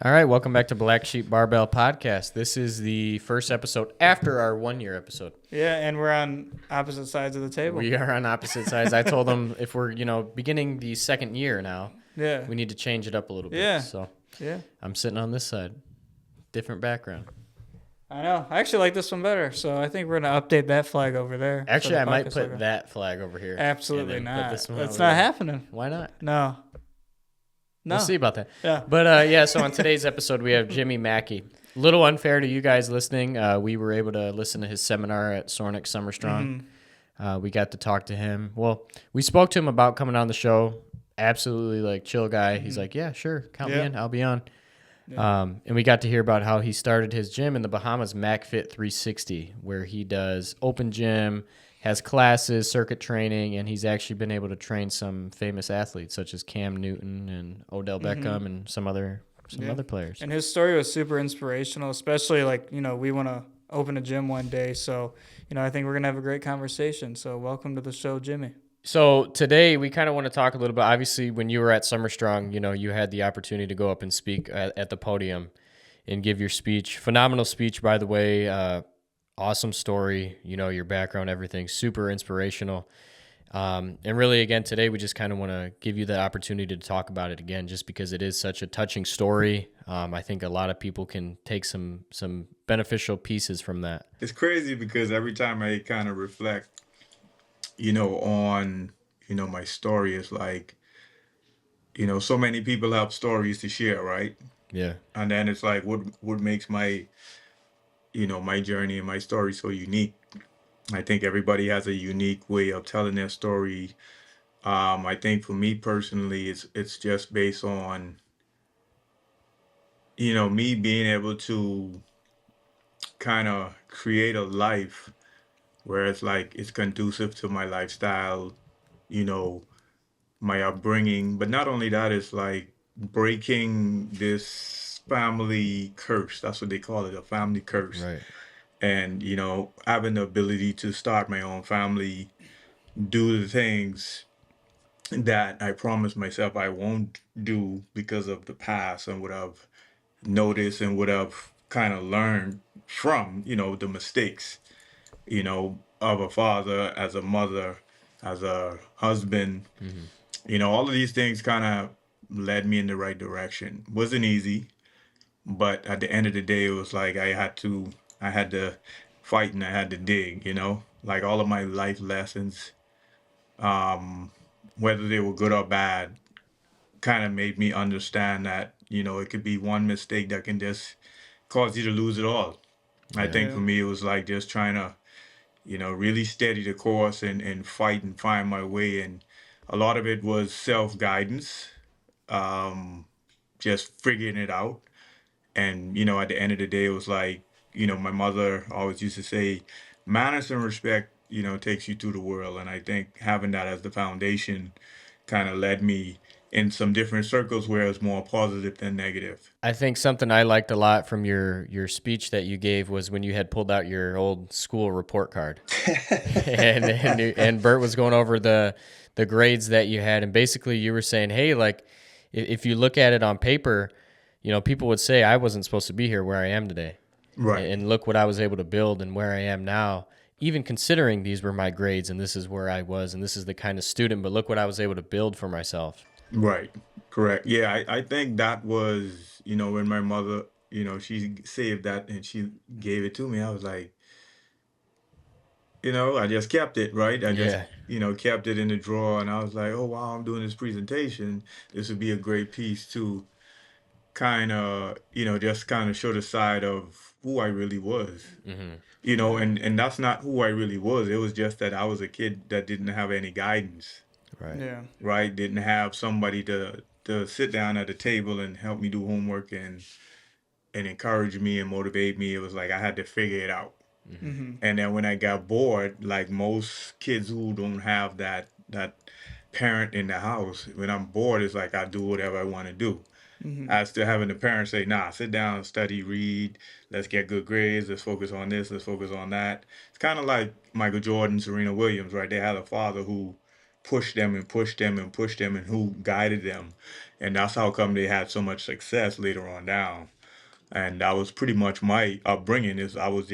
All right, welcome back to Black Sheep Barbell Podcast. This is the first episode after our 1 year episode. Yeah, and we're on opposite sides of the table. We are on opposite sides. I told them if we're, beginning the second year now, we need to change it up a little bit. Yeah. So Yeah. I'm sitting on this side. Different background. I know. I actually like this one better, so I think we're going to update that flag over there. Actually, I might put that flag over here. Absolutely not. That's not there. happening. Why not? No. We'll see about that. Yeah. But, so on today's episode, we have Jimmy Mackey. A little unfair to you guys listening. We were able to listen to his seminar at Sornick Summer Strong. We got to talk to him. Well, we spoke to him about coming on the show. Absolutely, chill guy. He's like, yeah, sure. Count me in. I'll be on. Yeah. And we got to hear about how he started his gym in the Bahamas, MacFit360, where he does open gym, has classes, circuit training, and he's actually been able to train some famous athletes such as Cam Newton and Odell Beckham and some other players. And his story was super inspirational, especially we want to open a gym one day. So, I think we're going to have a great conversation. So welcome to the show, Jimmy. So today we kind of want to talk a little bit. Obviously, when you were at Summer Strong, you had the opportunity to go up and speak at the podium and give your speech. Phenomenal speech, by the way. Awesome story. Your background, everything. Super inspirational. And really, again, today we just kind of want to give you the opportunity to talk about it again, just because it is such a touching story. I think a lot of people can take some beneficial pieces from that. It's crazy because every time I kind of reflect, on, my story, it's like, so many people have stories to share, right? Yeah. And then it's like, what makes my, my journey and my story so unique? I think everybody has a unique way of telling their story. I think for me personally, it's just based on, me being able to kind of create a life where it's like it's conducive to my lifestyle, my upbringing. But not only that, it's like breaking this family curse. That's what they call it, a family curse. Right. And, having the ability to start my own family, do the things that I promised myself I won't do because of the past and what I've noticed and what I've kind of learned from, the mistakes, of a father, as a mother, as a husband. All of these things kind of led me in the right direction. Wasn't easy, but at the end of the day, it was like I had to fight and I had to dig, like all of my life lessons, whether they were good or bad, kind of made me understand that, it could be one mistake that can just cause you to lose it all. Yeah. I think for me, it was like just trying to, really steady the course and fight and find my way. And a lot of it was self-guidance, just figuring it out. And, at the end of the day, it was like, my mother always used to say, manners and respect, takes you through the world. And I think having that as the foundation kind of led me in some different circles where it's more positive than negative. I think something I liked a lot from your speech that you gave was when you had pulled out your old school report card. and Bert was going over the grades that you had. And basically you were saying, hey, if you look at it on paper, people would say I wasn't supposed to be here where I am today. Right. And look what I was able to build and where I am now, even considering these were my grades and this is where I was and this is the kind of student, but look what I was able to build for myself. Right. Correct. Yeah, I think that was, when my mother, she saved that and she gave it to me. I was like, I just kept it, right? I just, kept it in the drawer, and I was like, oh, wow, I'm doing this presentation. This would be a great piece to kind of, just kind of show the side of who I really was, and that's not who I really was. It was just that I was a kid that didn't have any guidance. Right. Yeah. Right. Didn't have somebody to sit down at the table and help me do homework and encourage me and motivate me. It was like I had to figure it out. And then when I got bored, like most kids who don't have that parent in the house, when I'm bored, it's like I do whatever I want to do. As to having the parents say, nah, sit down, study, read, let's get good grades, let's focus on this, let's focus on that. It's kind of like Michael Jordan, Serena Williams, right? They had a father who push them and push them and push them and who guided them. And that's how come they had so much success later on down. And that was pretty much my upbringing. Is I was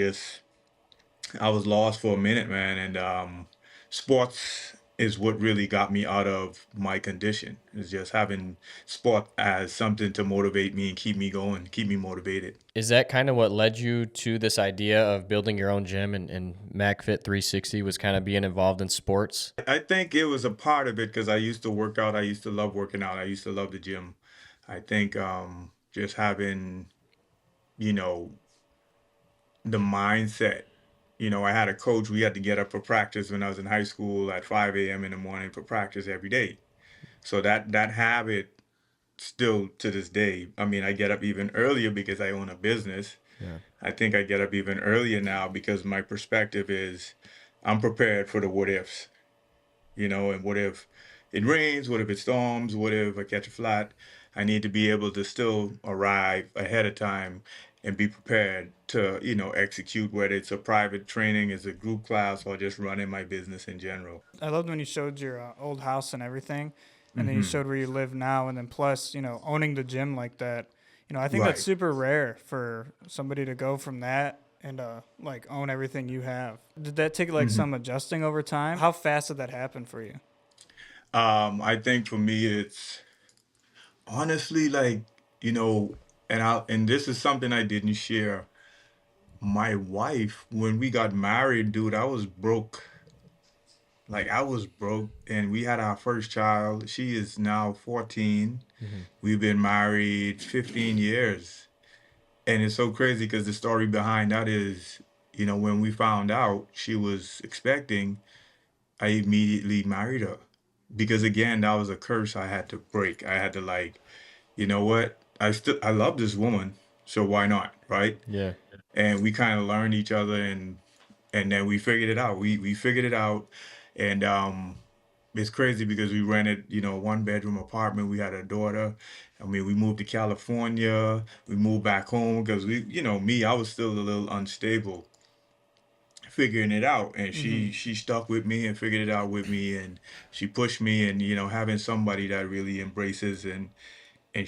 lost for a minute, man, and sports is what really got me out of my condition. Is just having sport as something to motivate me and keep me going, keep me motivated. Is that kind of what led you to this idea of building your own gym, and MacFit360 was kind of being involved in sports? I think it was a part of it because I used to work out. I used to love working out. I used to love the gym. I think just having, you know, the mindset. I had a coach. We had to get up for practice when I was in high school at 5 a.m. in the morning for practice every day. So that habit still to this day. I mean, I get up even earlier because I own a business. Yeah. I think I get up even earlier now because my perspective is I'm prepared for the what ifs. And what if it rains? What if it storms? What if I catch a flat? I need to be able to still arrive ahead of time and be prepared to, execute, whether it's a private training, as a group class, or just running my business in general. I loved when you showed your old house and everything, and then you Hmm. showed where you live now, and then plus, owning the gym like that. I think that's Right. super rare for somebody to go from that and like own everything you have. Did that take like Hmm. some adjusting over time? How fast did that happen for you? I think for me, it's honestly like, you know, and this is something I didn't share. My wife, when we got married, dude, I was broke. Like I was broke, and we had our first child. She is now 14. Hmm. We've been married 15 years. And it's so crazy because the story behind that is, when we found out she was expecting, I immediately married her. Because again, that was a curse I had to break. I had to like, you know what? I love this woman, so why not, right? Yeah. And we kind of learned each other, and then we figured it out. We figured it out, and it's crazy because we rented, one bedroom apartment. We had a daughter. I mean, we moved to California. We moved back home because me, I was still a little unstable figuring it out, and Mm-hmm. she stuck with me and figured it out with me, and she pushed me, and having somebody that really embraces and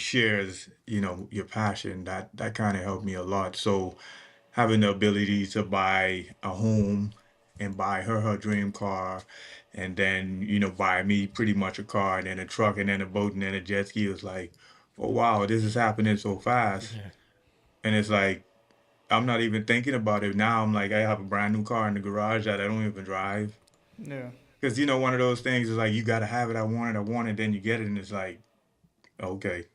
shares, your passion, that kind of helped me a lot. So having the ability to buy a home and buy her dream car, and then buy me pretty much a car and then a truck and then a boat and then a jet ski, was like, oh wow, this is happening so fast. Yeah. And it's like I'm not even thinking about it now. I'm like, I have a brand new car in the garage that I don't even drive, Yeah. because one of those things is like, you got to have it. I want it, then you get it, and it's like, okay.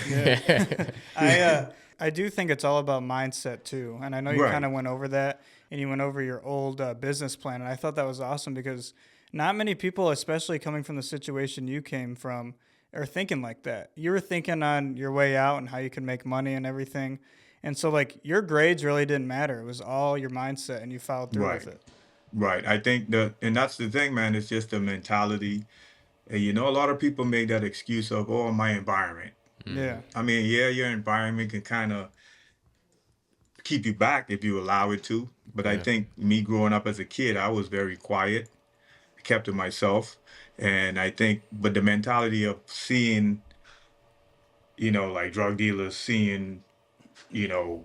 Yeah. I I do think it's all about mindset too. And I know you kind Right. of went over that and you went over your old business plan, and I thought that was awesome because not many people, especially coming from the situation you came from, are thinking like that. You were thinking on your way out and how you can make money and everything. And so like your grades really didn't matter. It was all your mindset and you followed through with Right. it. Right. I think and that's the thing, man. It's just the mentality. And a lot of people make that excuse of, oh, my environment. Hmm. Yeah. I mean, yeah, your environment can kind of keep you back if you allow it to. But I Yeah. think me growing up as a kid, I was very quiet, kept to myself. And I think, but the mentality of seeing, like drug dealers, seeing, you know,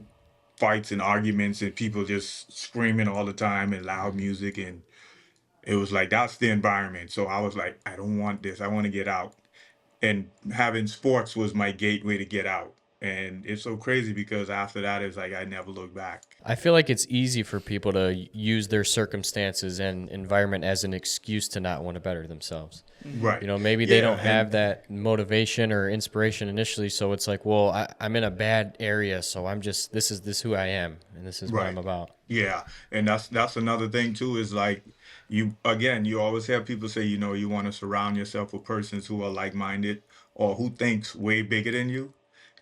fights and arguments and people just screaming all the time and loud music. And it was like, that's the environment. So I was like, I don't want this. I want to get out. And having sports was my gateway to get out. And it's so crazy because after that, it's like I never looked back. I feel like it's easy for people to use their circumstances and environment as an excuse to not want to better themselves. Mm-hmm. Right. Maybe they Yeah. don't have And that motivation or inspiration initially. So it's like, well, I'm in a bad area. So this is who I am. And this is what I'm right. about. Yeah. And that's another thing too, is like, you always have people say, you want to surround yourself with persons who are like minded or who thinks way bigger than you.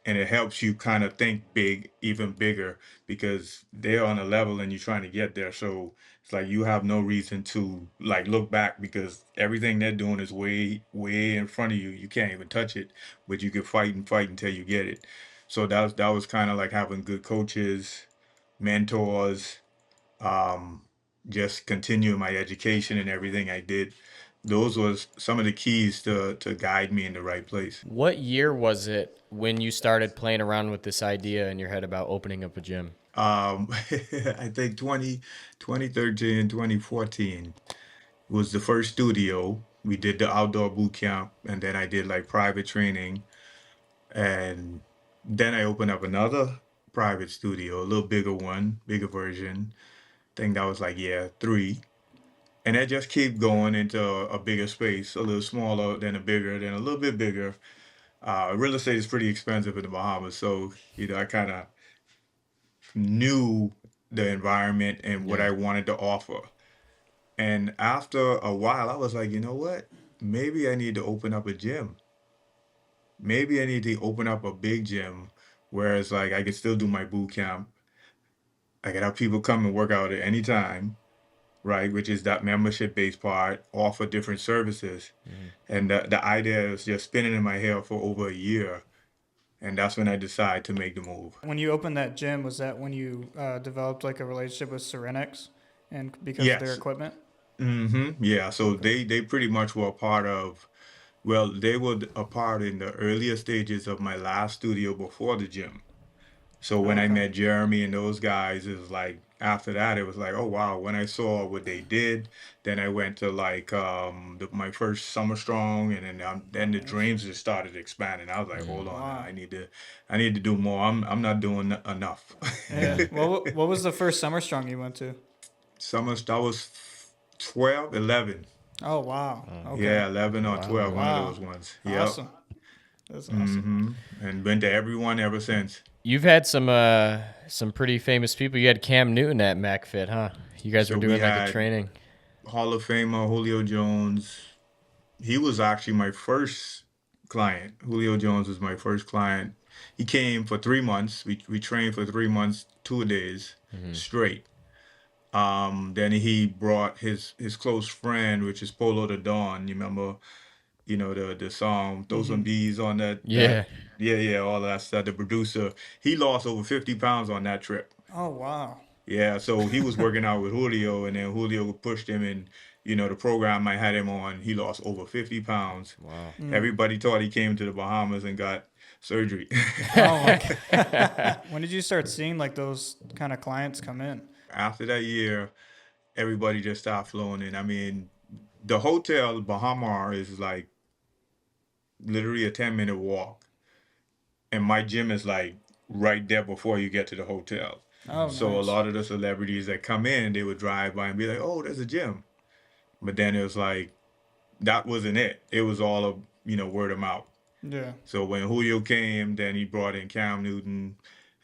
And it helps you kind of think big, even bigger, because they're on a level and you're trying to get there. So it's like you have no reason to like look back because everything they're doing is way, way in front of you. You can't even touch it, but you can fight and fight until you get it. So that was kind of like having good coaches, mentors, um, just continuing my education and everything I did. those was some of the keys to guide me in the right place. What year was it when you started playing around with this idea in your head about opening up a gym? I think 2013, 2014 was the first studio. We did the outdoor boot camp, and then I did like private training, and then I opened up another private studio, a little bigger one, bigger version. I think that was like yeah, three. And I just keep going into a bigger space, a little smaller, then a bigger, then a little bit bigger. Real estate is pretty expensive in the Bahamas, so I kind of knew the environment and what Yeah. I wanted to offer. And after a while, I was like, you know what? Maybe I need to open up a gym. Maybe I need to open up a big gym, whereas like I could still do my boot camp. I could have people come and work out at any time, right? Which is that membership based part, offer different services. Mhm. And the idea is just spinning in my head for over a year. And that's when I decided to make the move. When you opened that gym, was that when you developed like a relationship with Serenix, and because of their Yes. equipment? Yeah. So Okay. they pretty much were a part of, well, they were a part in the earlier stages of my last studio before the gym. So when I Okay. met Jeremy and those guys, it was like after that, it was like, oh wow. When I saw what they did, then I went to like my first Summer Strong, and then the Nice. dreams just started expanding. I was like, hold Mm. on, now Wow. I need to do more. I'm not doing enough. Yeah. Yeah. What was the first Summer Strong you went to? Summer that was 12, 11. Oh wow. Okay. Yeah, 11 A or while 12, ago. one of Wow. those ones. Yep. Awesome. That's awesome. And been to everyone ever since. You've had some pretty famous people. You had Cam Newton at MacFit, huh? You guys were So we doing like a had training. Hall of Famer Julio Jones. He was actually my first client. Julio Jones was my first client. He came for 3 months. We trained for 3 months, 2 days Hmm. straight. Then he brought his close friend, which is Polo the Dawn. You remember, the song "Throw Some Mm-hmm. Bees" on that. Yeah. Yeah, all of that stuff. The producer, he lost over 50 pounds on that trip. Oh wow. Yeah, so he was working out with Julio, and then Julio pushed him in, the program I had him on. He lost over 50 pounds. Wow. Mm. Everybody thought he came to the Bahamas and got surgery. Oh my God. When did you start seeing like those kind of clients come in? After that year, everybody just stopped flowing in. I mean, the hotel, Bahamar, is like literally a 10-minute walk. And my gym is like right there before you get to the hotel. Oh So a nice. lot of the celebrities that come in, they would drive by and be like, "Oh, there's a gym." But then it was like that wasn't it. It was all of word of mouth. Yeah. So when Julio came, then he brought in Cam Newton,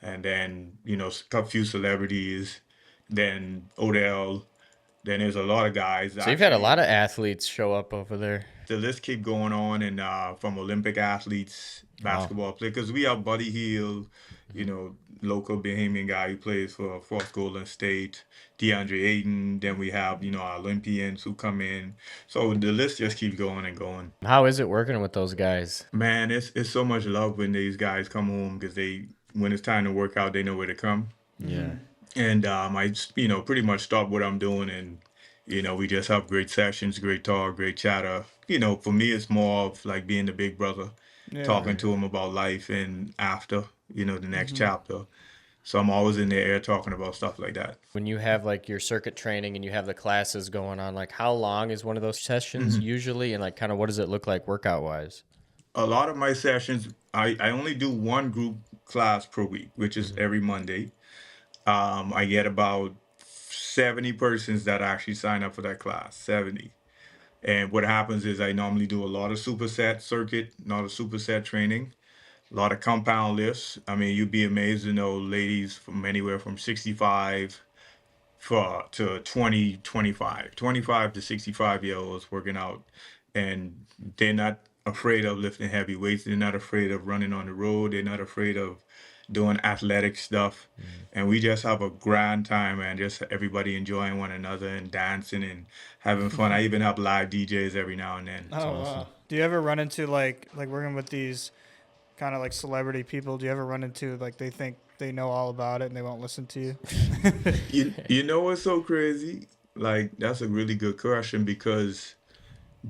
and then a few celebrities, then Odell. Then there's a lot of guys. So you've had a Actually, lot of athletes show up over there. the list keep going on, and from Olympic athletes, Wow. basketball players, because we have Buddy Hield, Mhm. local Bahamian guy who plays for Fort Golden State, DeAndre Ayton. Then we have our Olympians who come in. So the list just keeps going and going. How is it working with those guys? Man, it's so much love when these guys come home because when it's time to work out, they know where to come. Yeah. Mm-hmm. And I pretty much stop what I'm doing, and we just have great sessions, great talk, great chatter. For me, it's more of like being the big brother, Yeah. talking Right. to them about life and after, the next Mm-hmm. chapter. So I'm always in the air talking about stuff like that. When you have like your circuit training and you have the classes going on, like how long is one of those sessions usually, and like kind of what does it look like workout wise? A lot of my sessions, I only do one group class per week, which is Hmm. every Monday. I get about 70 persons that actually sign up for that class, 70. And what happens is I normally do a lot of superset circuit, a lot of superset training, a lot of compound lifts. I mean, you'd be amazed to know ladies from anywhere from 65 to 20, 25, 25 to 65-year-olds working out. And they're not afraid of lifting heavy weights. They're not afraid of running on the road. They're not afraid of doing athletic stuff. And we just have a grand time, man. Just everybody enjoying one another and dancing and having fun. I even have live DJs every now and then. It's Oh awesome. wow. Do you ever run into like working with these kind of like celebrity people? Do you ever run into like they think they know all about it and they won't listen to you? You know what's so crazy? Like, that's a really good question because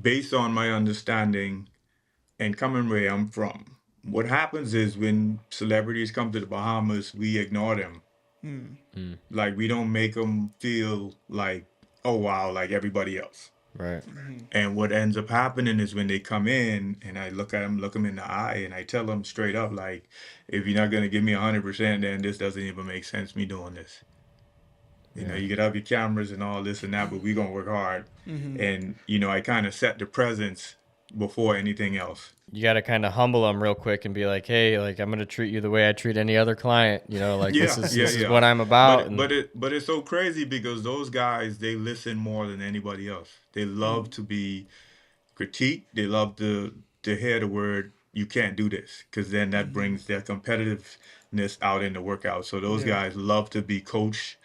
based on my understanding and coming where I'm from, what happens is when celebrities come to the Bahamas, we ignore them. Mm. Like we don't make them feel like, oh wow, like everybody else. Right. And what ends up happening is when they come in and I look at them, look them in the eye, and I tell them straight up, like, if you're not gonna give me 100%, then this doesn't even make sense me doing this. You know, Yeah. you could have your cameras and all this and that, but we gonna work hard. Mm-hmm. And you know, I kind of set the presence before anything else. You got to kind of humble them real quick and be like, hey, like I'm gonna treat you the way I treat any other client. You know, like Yeah, yeah, this is yeah. what I'm about. And But it's so crazy because those guys, they listen more than anybody else. They love to be critiqued. They love to hear the word you can't do this, because then that brings their competitiveness out in the workout. So those Yeah. guys love to be coached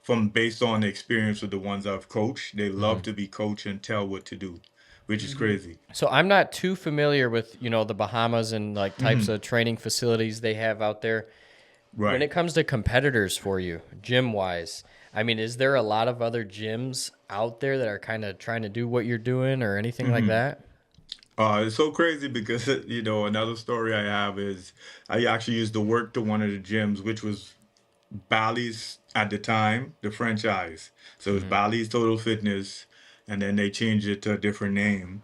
from based on the experience of the ones I've coached. They love to be coached and tell what to do, which is crazy. so I'm not too familiar with the Bahamas and like types of training facilities they have out there. When Right. it comes to competitors for you, gym wise, I mean, is there a lot of other gyms out there that are kind of trying to do what you're doing or anything like that? It's so crazy because you know another story I have is I actually used to work to one of the gyms, which was Bally's at the time, the franchise. So it was Bally's Total Fitness, and then they changed it to a different name.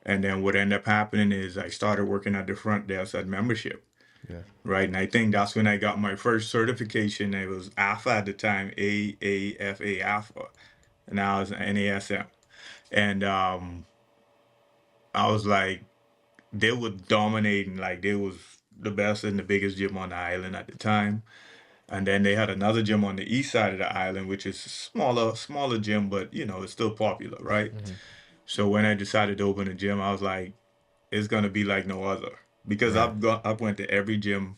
And then what ended up happening is I started working at the front desk at membership, Yeah. right? And I think that's when I got my first certification. It was AFA at the time, AAFA AFA, and now it's NASM. And I was like, they were dominating, like they was the best and the biggest gym on the island at the time. And then they had another gym on the east side of the island, which is smaller gym, but you know, it's still popular, right? So when I decided to open a gym, I was like, it's gonna be like no other. Because Right. I've went to every gym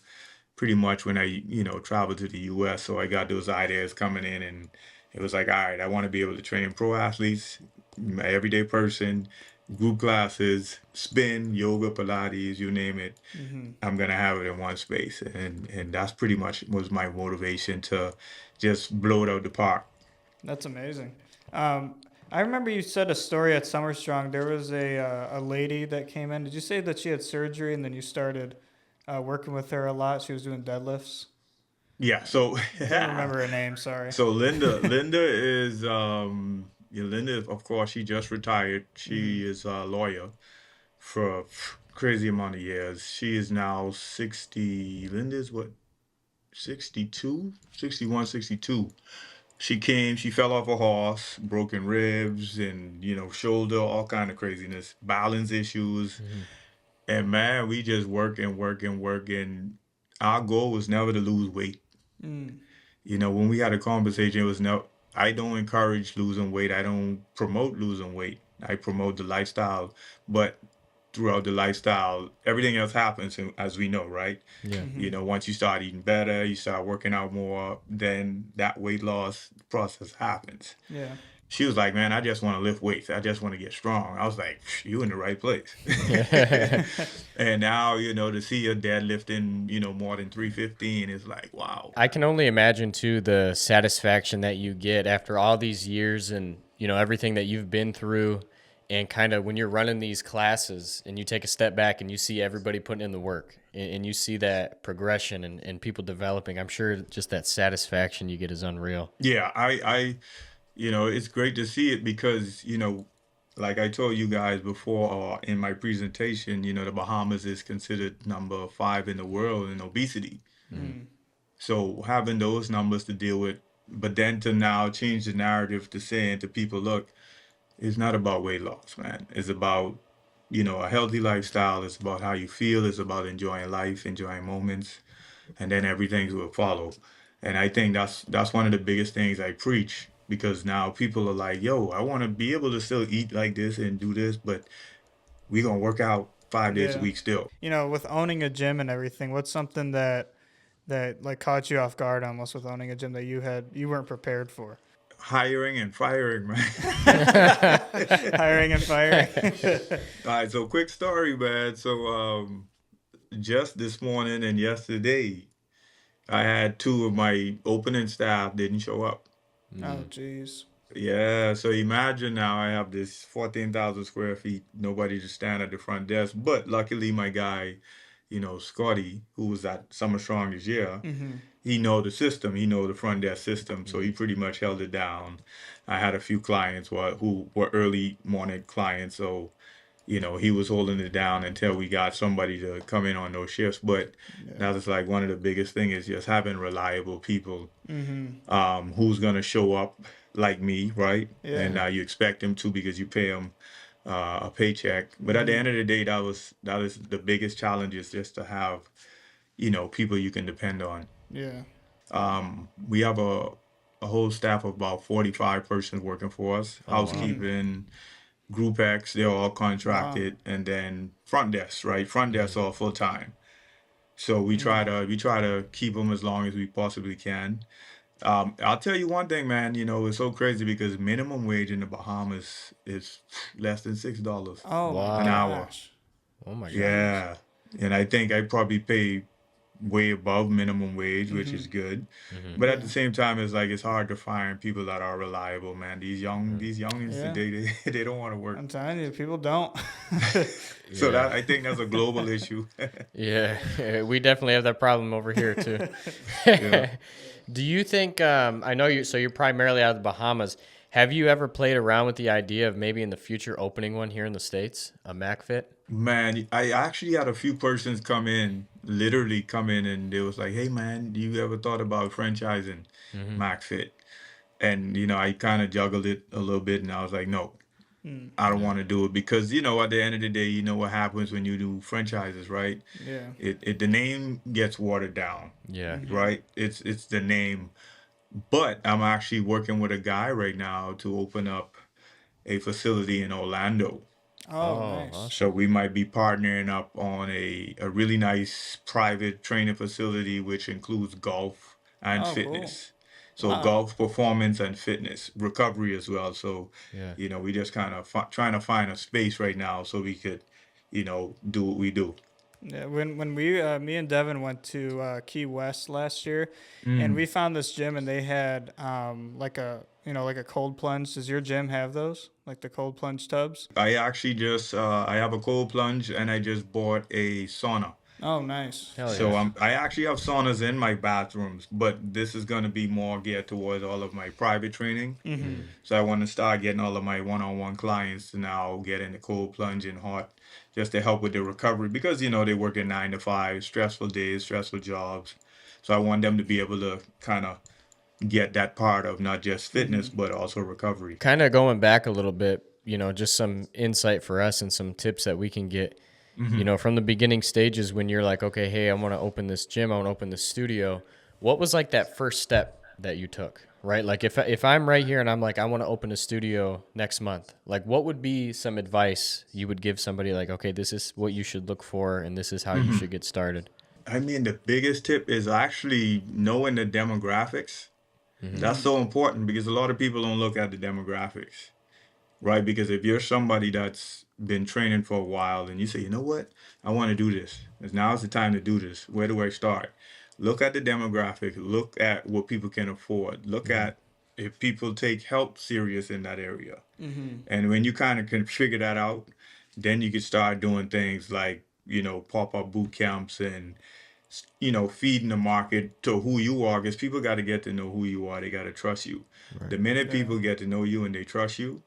pretty much when I, traveled to the US. So I got those ideas coming in and it was like, all right, I want to be able to train pro athletes, my everyday person, group classes, spin, yoga, Pilates, you name it. Mm-hmm. I'm gonna have it in one space, and that's pretty much was my motivation to just blow it out the park. That's amazing. Um, I remember you said a story at Summer Strong. There was a lady that came in. Did you say that she had surgery and then you started working with her a lot? She was doing deadlifts. Yeah, so Can't remember her name. Sorry. so Linda is yeah, Linda, of course, she just retired. Mm-hmm. She is a lawyer for a crazy amount of years. She is now 60. Linda's what, 62, 61, 62. She fell off a horse, broken ribs and shoulder, all kind of craziness, balance issues. And man, we just work and work and work. And our goal was never to lose weight. Mm. When we had a conversation, it was no, I don't encourage losing weight. I don't promote losing weight. I promote the lifestyle. But throughout the lifestyle, everything else happens, as we know, right? Yeah. Mm-hmm. Once you start eating better, you start working out more, then that weight loss process happens. Yeah. She was like, man, I just want to lift weights. I just want to get strong. I was like, you in the right place. And now, to see your deadlifting, more than 315 is like, wow. I can only imagine too the satisfaction that you get after all these years and everything that you've been through, and kind of when you're running these classes and you take a step back and you see everybody putting in the work and you see that progression and people developing. I'm sure just that satisfaction you get is unreal. Yeah, it's great to see it because, like I told you guys before in my presentation, the Bahamas is considered number 5 in the world in obesity. Mm. So having those numbers to deal with, but then to now change the narrative to saying to people, look, it's not about weight loss, man. It's about, a healthy lifestyle. It's about how you feel. It's about enjoying life, enjoying moments, and then everything will follow. And I think that's one of the biggest things I preach because now people are like, yo, I want to be able to still eat like this and do this, but we're gonna work out 5 days a Yeah. week still. With owning a gym and everything, what's something that like caught you off guard almost with owning a gym that you weren't prepared for? Hiring and firing, man. Hiring and firing. All right, so quick story, man. So just this morning and yesterday, I had two of my opening staff didn't show up. Oh, jeez. Yeah, so imagine now I have this 14,000 square feet, nobody to stand at the front desk. But luckily, my guy, Scotty, who was at Summer Strong this year, Mm-hmm. he know the system, he know the front desk system, so he Mhm. pretty much held it down. I had a few clients who were early morning clients, so he was holding it down until we got somebody to come in on those shifts. But Yeah. that was like one of the biggest things is just having reliable people Mm-hmm. who's gonna show up like me, right? And Yeah. Mhm. you expect them to because you pay them a paycheck. But at the Mm-hmm. end of the day, that was the biggest challenge is just to have people you can depend on. Yeah. We have a whole staff of about 45 persons working for us, Oh wow. Mm-hmm. housekeeping, Group X, they're all Wow. contracted, and then front desk, right? Front desk Mhm. all full time. So we try Mm-hmm. to we try to keep them as long as we possibly can. I'll tell you one thing, man. It's so crazy because minimum wage in the Bahamas is less than $6 Oh my an Wow. hour. gosh. Oh my gosh. Jeez. Yeah, and I think I probably pay way above minimum wage, which Mm-hmm. is good. Mhm. But at Yeah. the same time, it's like it's hard to find people that are reliable, man. Mhm. These youngins Yeah. today, they don't want to work. I'm telling you, people don't. So Yeah. that I think that's a global issue. Yeah. We definitely have that problem over here too. Yeah. Do you think I know you so you're primarily out of the Bahamas. Have you ever played around with the idea of maybe in the future opening one here in the States, a MacFit? Man, I actually had a few persons literally come in, and they was like, "Hey, man, you ever thought about franchising Mhm. MacFit?" And I kind of juggled it a little bit, and I was like, "No, Mm. I don't Yeah. want to do it because at the end of the day, you know what happens when you do franchises, right? Yeah. The name gets watered down, Yeah. Mm-hmm. right? It's the name, but I'm actually working with a guy right now to open up a facility in Orlando. Oh, Oh, nice. So awesome. we might be partnering up on a really nice private training facility, which includes golf and Oh, cool. fitness. So Wow. golf performance and fitness, recovery as well. So, Yeah. we just kind of trying to find a space right now so we could, do what we do. Yeah, when we me and Devin went to Key West last year, and Mm. we found this gym, and they had like a like a cold plunge. Does your gym have those, like the cold plunge tubs? I actually just I have a cold plunge and I just bought a sauna. Oh, nice. Hell So yeah. Nice. I actually have saunas in my bathrooms, but this is going to be more geared towards all of my private training. Mm-hmm. Mhm. So I want to start getting all of my one-on-one clients to now get in the cold plunge and hot, just to help with their recovery because they work at 9 to 5, stressful days, stressful jobs. So I want them to be able to kind of get that part of not just Mm-hmm. fitness but also recovery. Kind of going back a little bit, just some insight for us and some tips that we can get, Hmm. from the beginning stages when you're like, okay, hey, I want to open this gym, I want to open this studio. What was like that first step that you took, right? Like if I'm right here and I'm like, I want to open a studio next month, like what would be some advice you would give somebody like, okay, this is what you should look for and this is how you Hmm. should get started? I mean, the biggest tip is actually knowing the demographics. Mm-hmm. That's Mm-hmm. so important because a lot of people don't look at the demographics, right? Because if you're somebody that's been training for a while and you say, you know what, I want to do this, now's the time to do this. Where do I start? Look at the demographic. Look at what people can afford. Look Mm-hmm. at if people take health serious in that area. Mm-hmm. And when you kind of can figure that out, then you can start doing things like pop up boot camps and feeding the market to who you are because people got to get to know who you are. They got to trust you. Right. The minute Yeah. people get to know you and they trust you,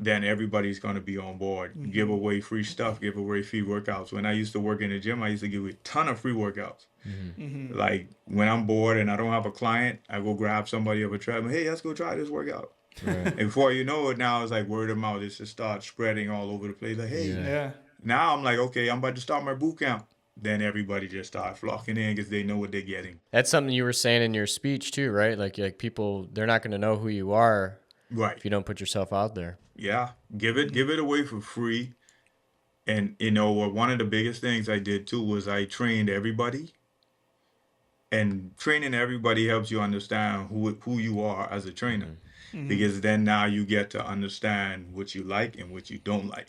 then everybody's going to be on board. Give Mm-hmm. away free stuff, give away free workouts. When I used to work in the gym, I used to give a ton of free workouts. Mm-hmm. Mm-hmm. Like when I'm bored and I don't have a client, I go grab somebody of a treadmill. Hey, let's go try this workout. Right. And before you know it, now it's like word of mouth. It's just start spreading all over the place. Like, hey, Yeah. Yeah. now I'm like, okay, I'm about to start my boot camp. Then everybody just start flocking in because they know what they're getting. That's something you were saying in your speech too, right? Like people, they're not going to know who you are Right. if you don't put yourself out there. Yeah. Give it away for free. And one of the biggest things I did too was I trained everybody. And training everybody helps you understand who you are as a trainer. Mm-hmm. Mm-hmm. Because then now you get to understand what you like and what you don't like.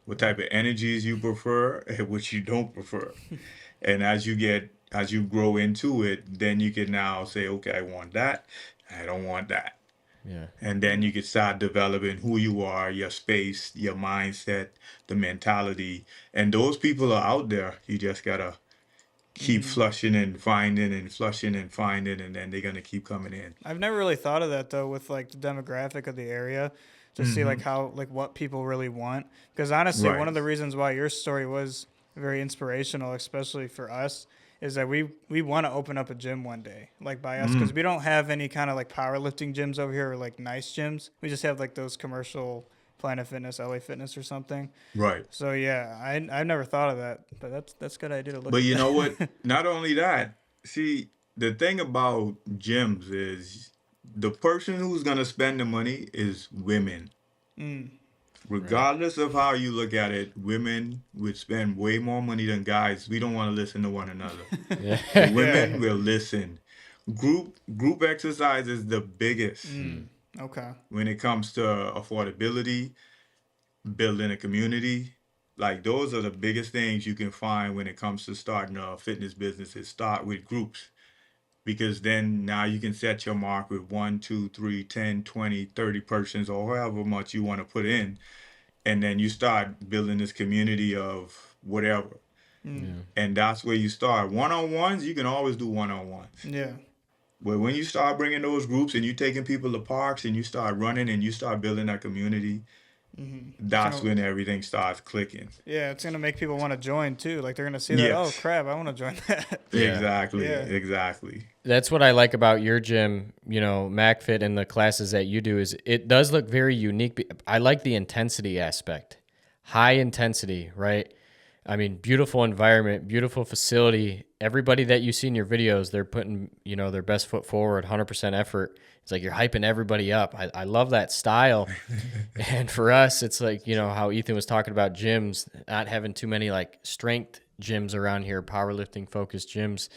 What type of energies you prefer and what you don't prefer. And as you grow into it, then you can now say, okay, I want that. I don't want that. Yeah. And then you can start developing who you are, your space, your mindset, the mentality. And those people are out there. You just gotta keep flushing and finding and flushing and finding, and then they're gonna keep coming in. I've never really thought of that though with like the demographic of the area to see like how like what people really want. Because honestly, one Right. of the reasons why your story was very inspirational, especially for us, is that we want to open up a gym one day, like by us, because we don't have any kind of like powerlifting gyms over here or like nice gyms. We just have like those commercial Planet Fitness, LA Fitness, or something. Right. So yeah, I never thought of that, but that's a good idea to look. But you at. know what? Not only that, see, the thing about gyms is the person who's gonna spend the money is women. Regardless of how you look at it, women would spend way more money than guys. We don't want to listen to one another. Yeah. Women will listen. Group exercise is the biggest Okay. when it comes to affordability, building a community. Like those are the biggest things you can find when it comes to starting a fitness business. Is start with groups, because then now you can set your mark with 1, 2, 3, 10, 20, 30 persons or however much you want to put in. And then you start building this community of whatever. And that's where you start. One-on-ones, you can always do one-on-ones. Yeah. But when you start bringing those groups and you taking people to parks and you start running and you start building that community, that's So- when everything starts clicking. Yeah, it's gonna make people want to join too. Like they're gonna see that. Yes. Oh crap, I want to join that. Yeah. Exactly. Yeah. Exactly. That's what I like about your gym, MacFit and the classes that you do is it does look very unique. I like the intensity aspect, high intensity, right? I mean, beautiful environment, beautiful facility. Everybody that you see in your videos, they're putting, their best foot forward, 100% effort. It's like you're hyping everybody up. I love that style. And for us, it's like, how Ethan was talking about gyms, not having too many like strength gyms around here, powerlifting focused gyms.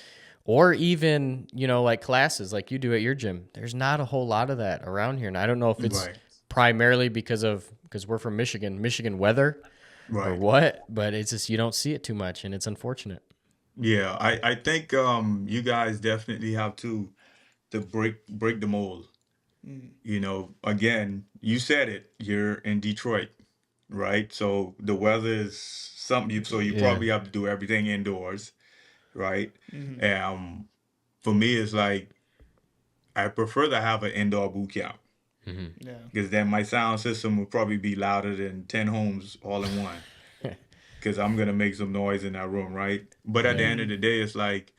Or even, like classes like you do at your gym. There's not a whole lot of that around here. And I don't know if it's Right. primarily because we're from Michigan weather or Right. what, but it's just you don't see it too much and it's unfortunate. Yeah. I think you guys definitely have to break the mold. Again, you said it. You're in Detroit, right? So the weather is something. So you Yeah. probably have to do everything indoors, right? For me, it's like I prefer to have an indoor boot camp Yeah. because then my sound system will probably be louder than 10 homes all in one. Because I'm gonna make some noise in that room, right? But at the end of the day, it's like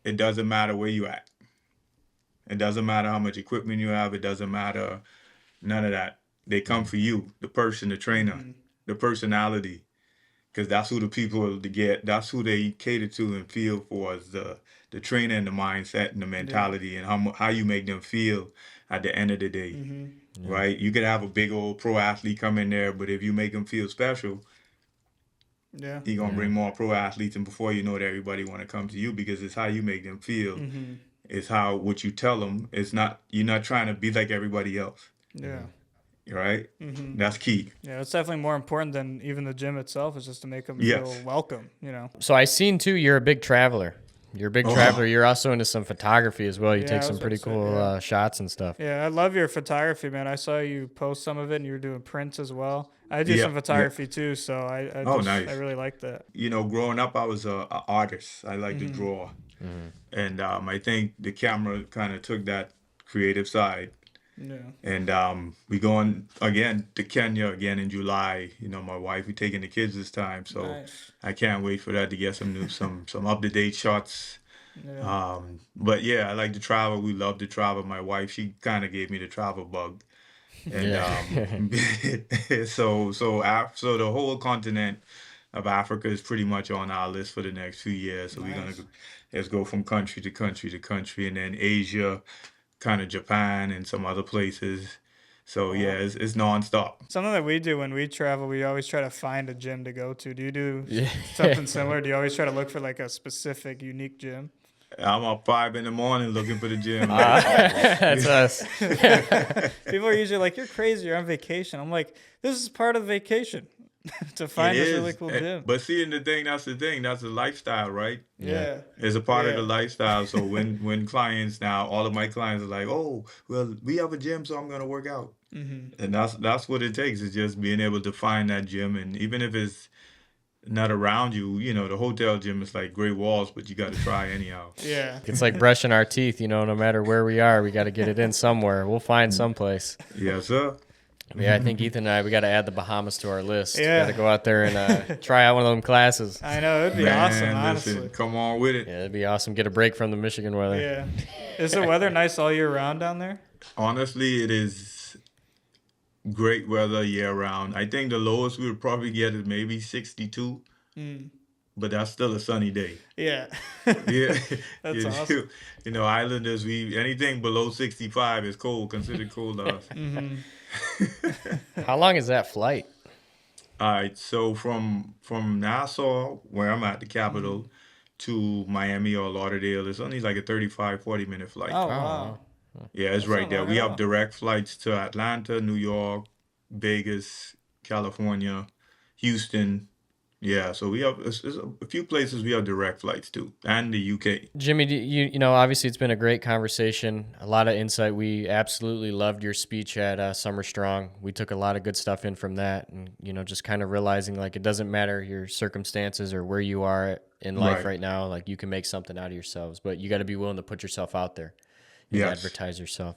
it doesn't matter where you at. It doesn't matter how much equipment you have. It doesn't matter none of that. They come for you, the person, the trainer, the personality, because that's who the people to get. That's who they cater to and feel for is the trainer and the mindset and the mentality and how you make them feel at the end of the day, right? You could have a big old pro athlete come in there, but if you make them feel special, Yeah. you're gonna bring more pro athletes, and before you know it, everybody want to come to you because it's how you make them feel. It's how what you tell them. It's not you're not trying to be like everybody else, Yeah. right? That's key. Yeah. It's definitely more important than even the gym itself. Is just to make them Yes. feel welcome. So I seen too, you're a big traveler. You're a big traveler. You're also into some photography as well. You Yeah, take I some was pretty about to say, cool yeah. shots and stuff. Yeah, I love your photography, man. I saw you post some of it, and you were doing prints as well. I do Yeah, some photography too, so I Oh, just, nice. I really like that. Growing up, I was a artist. I like to draw, and I think the camera kind of took that creative side. Yeah. And we going again to Kenya again in July. My wife we taking the kids this time, so Nice. I can't wait for that to get some up to date shots. Yeah. But yeah, I like to travel. We love to travel. My wife, she kind of gave me the travel bug, and so the whole continent of Africa is pretty much on our list for the next few years. So we're gonna let's go from country to country to country, and then Asia, kind of Japan, and some other places. So yeah, it's nonstop. Something that we do when we travel, we always try to find a gym to go to. Do you do something similar? Do you always try to look for like a specific, unique gym? I'm up 5 in the morning looking for the gym. That's us. People are usually like, "You're crazy. You're on vacation." I'm like, "This is part of vacation. to find It this really is. cool gym. But seeing the thing, that's the thing. That's the lifestyle, right? Yeah. It's a part of the Yeah. lifestyle. So when clients now, all of my clients are like, "Oh, well, we have a gym, so I'm gonna work out," and that's what it takes. Is just being able to find that gym, and even if it's not around you, the hotel gym is like great walls, but you got to try anyhow. Yeah. It's like brushing our teeth, no matter where we are, we got to get it in somewhere. We'll find someplace. Yes, sir. Yeah, I think Ethan and I, we got to add the Bahamas to our list. Yeah. Got to go out there and try out one of them classes. I know. It'd be Man, awesome, honestly. listen, come on with it. Yeah, it'd be awesome. Get a break from the Michigan weather. Yeah. Is the weather nice all year round down there? Honestly, it is great weather year round. I think the lowest we would probably get is maybe 62, but that's still a sunny day. Yeah. Yeah, That's awesome. Islanders, anything below 65 is cold, considered cold to us. How long is that flight? All right, so from Nassau, where I'm at, the capital, to Miami or Lauderdale, it's only like a 35, 40-minute flight. Oh, wow. Yeah, it's That's right not there. long We at have all. direct flights to Atlanta, New York, Vegas, California, Houston. Yeah, so we have it's a few places we have direct flights to, and the UK. Jimmy, obviously it's been a great conversation, a lot of insight. We absolutely loved your speech at Summer Strong. We took a lot of good stuff in from that, and just kind of realizing like it doesn't matter your circumstances or where you are in life right now, like you can make something out of yourselves, but you got to be willing to put yourself out there and advertise yourself.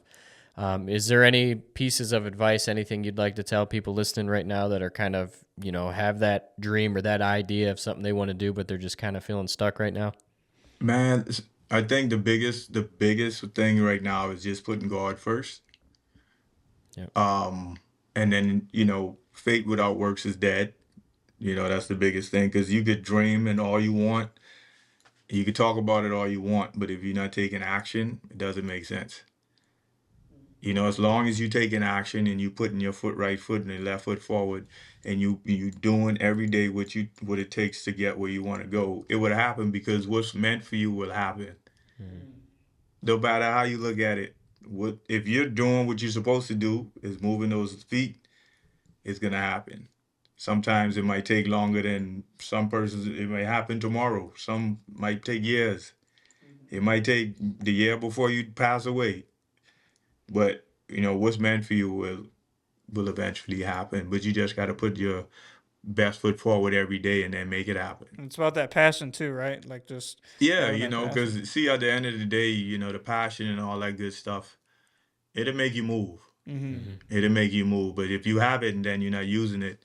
Is there any pieces of advice, anything you'd like to tell people listening right now that are kind of, have that dream or that idea of something they want to do, but they're just kind of feeling stuck right now? Man, I think the biggest thing right now is just putting God first. Yep. And then, faith without works is dead. That's the biggest thing, because you could dream and all you want. You could talk about it all you want, but if you're not taking action, it doesn't make sense. As long as you taking action and you putting your right foot and your left foot forward, and you doing every day what it takes to get where you want to go, it would happen, because what's meant for you will happen. No matter how you look at it, if you're doing what you're supposed to do, is moving those feet, it's gonna happen. Sometimes it might take longer than some persons. It may happen tomorrow. Some might take years. It might take the year before you pass away. But what's meant for you will eventually happen. But you just got to put your best foot forward every day and then make it happen. It's about that passion too, right? Like just Yeah, having that passion. because see, at the end of the day, the passion and all that good stuff, it'll make you move. It'll make you move. But if you have it and then you're not using it,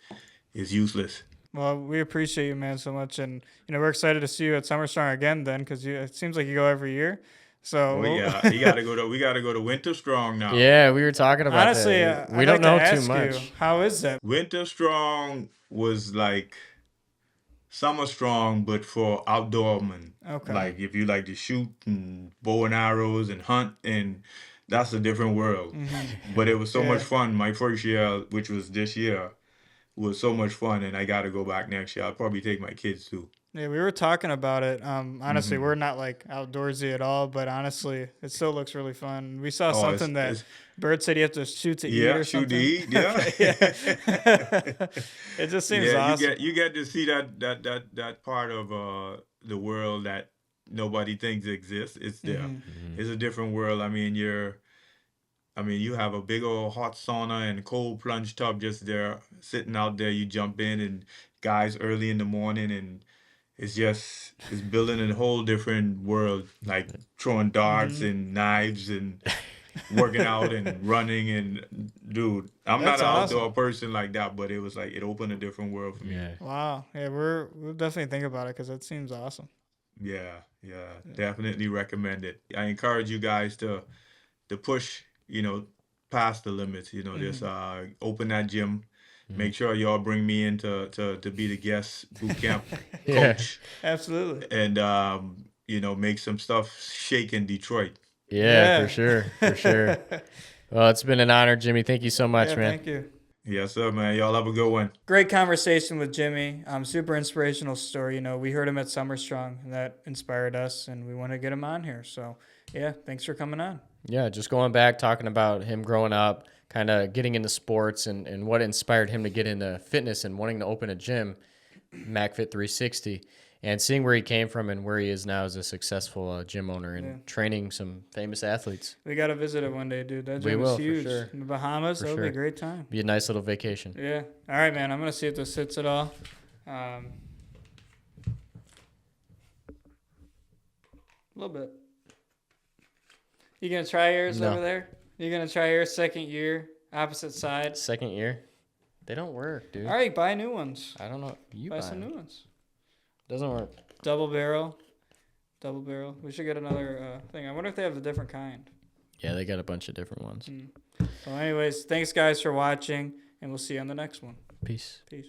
it's useless. Well, we appreciate you, man, so much, and we're excited to see you at Summer Strong again, then, because it seems like you go every year. So yeah, we gotta go to Winter Strong now. Yeah, we were talking about honestly, that. We I'd don't like know to too ask much. you, how is that? Winter Strong was like Summer Strong, but for outdoormen. Okay. Like if you like to shoot and bow and arrows and hunt, and that's a different world. But it was so much fun. My first year, which was this year, was so much fun, and I got to go back next year. I'll probably take my kids too. Yeah, we were talking about it. Honestly, we're not like outdoorsy at all, but honestly, it still looks really fun. We saw something that Bird said you have to shoot to eat or shoot something. to eat. Yeah. It just seems awesome. You get to see that part of the world that nobody thinks exists. It's there. It's a different world. I mean, you have a big old hot sauna and cold plunge tub just there, sitting out there. You jump in, and guys early in the morning, and it's building a whole different world, like throwing darts and knives and working out and running. And dude, I'm That's not an awesome. outdoor person like that, but it was like it opened a different world for me. Yeah. Wow. Yeah, we'll definitely think about it because it seems awesome. Yeah, definitely recommend it. I encourage you guys to push, past the limits. Just open that gym. Make sure y'all bring me in to be the guest boot camp coach, Absolutely. and make some stuff shake in Detroit. Yeah, for sure. Well, it's been an honor, Jimmy. Thank you so much, Yeah, man. thank you. Yes, sir, man. Y'all have a good one. Great conversation with Jimmy. Super inspirational story. We heard him at Summer Strong, and that inspired us, and we want to get him on here. So, yeah, thanks for coming on. Yeah, just going back, talking about him growing up, kind of getting into sports and what inspired him to get into fitness and wanting to open a gym, MacFit360, and seeing where he came from and where he is now as a successful gym owner and training some famous athletes. We got to visit it one day, dude. That We gym will, is for huge. sure. In the Bahamas, For that'll be sure. a great time. Be a nice little vacation. Yeah. All right, man. I'm going to see if this hits it all. A little bit. You going to try yours No. over there? You going to try yours second year, opposite side? Second year, they don't work, dude. All right, buy new ones. I don't know. You Buy buy some them. new ones. Doesn't work. Double barrel. We should get another thing. I wonder if they have a different kind. Yeah, they got a bunch of different ones. Well, anyways, thanks guys for watching, and we'll see you on the next one. Peace. Peace.